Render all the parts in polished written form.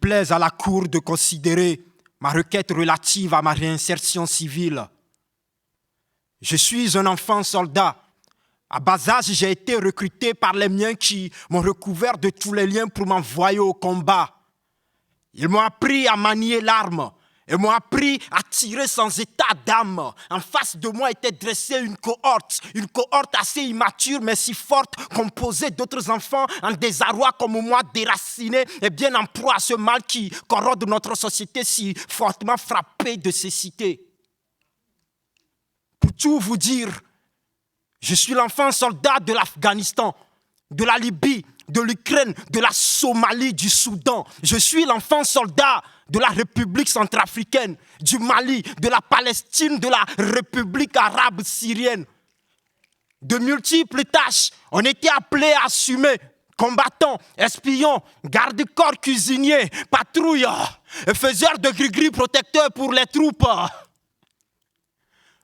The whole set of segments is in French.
plaise à la Cour de considérer ma requête relative à ma réinsertion civile. Je suis un enfant soldat. À bas âge, j'ai été recruté par les miens qui m'ont recouvert de tous les liens pour m'envoyer au combat. Ils m'ont appris à manier l'arme et m'ont appris à tirer sans état d'âme. En face de moi était dressée une cohorte assez immature mais si forte, composée d'autres enfants en désarroi comme moi, déracinés et bien en proie à ce mal qui corrode notre société si fortement frappée de cécité. Pour tout vous dire, je suis l'enfant soldat de l'Afghanistan, de la Libye, de l'Ukraine, de la Somalie, du Soudan. Je suis l'enfant soldat de la République centrafricaine, du Mali, de la Palestine, de la République arabe syrienne. De multiples tâches, on était appelés à assumer. Combattants, espions, garde-corps cuisiniers, patrouilles, faiseurs de gris-gris protecteurs pour les troupes.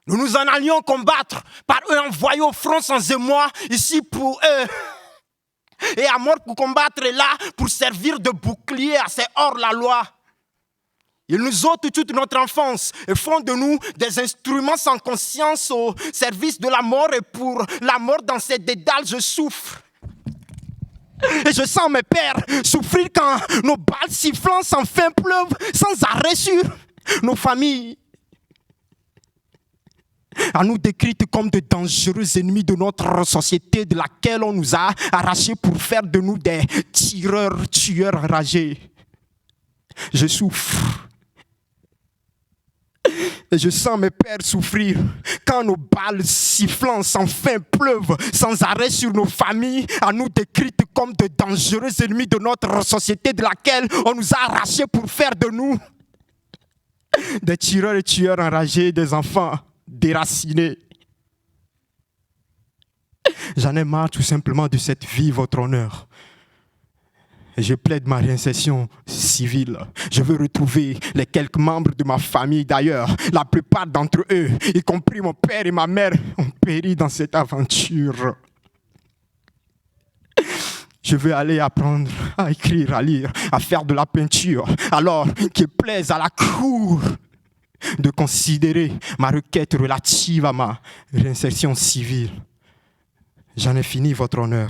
Nous nous en allions combattre par eux envoyés au front sans émoi, ici pour eux. Et à mort pour combattre et là pour servir de bouclier à ces hors-la-loi. Ils nous ôtent toute notre enfance et font de nous des instruments sans conscience au service de la mort. Et pour la mort dans ces dédales, je souffre. Et je sens mes pères souffrir quand nos balles sifflantes sans fin pleuvent sans arrêt sur nos familles. À nous décrites comme de dangereux ennemis de notre société de laquelle on nous a arrachés pour faire de nous des tireurs, tueurs enragés. Je souffre. Et je sens mes pères souffrir quand nos balles sifflantes sans fin pleuvent sans arrêt sur nos familles, à nous décrites comme de dangereux ennemis de notre société de laquelle on nous a arrachés pour faire de nous des tireurs et tueurs enragés, des enfants déracinés. J'en ai marre tout simplement de cette vie, votre honneur. Et je plaide ma réinsertion civile. Je veux retrouver les quelques membres de ma famille d'ailleurs. La plupart d'entre eux, y compris mon père et ma mère, ont péri dans cette aventure. Je veux aller apprendre à écrire, à lire, à faire de la peinture. Alors qu'il plaise à la Cour de considérer ma requête relative à ma réinsertion civile. J'en ai fini, votre honneur.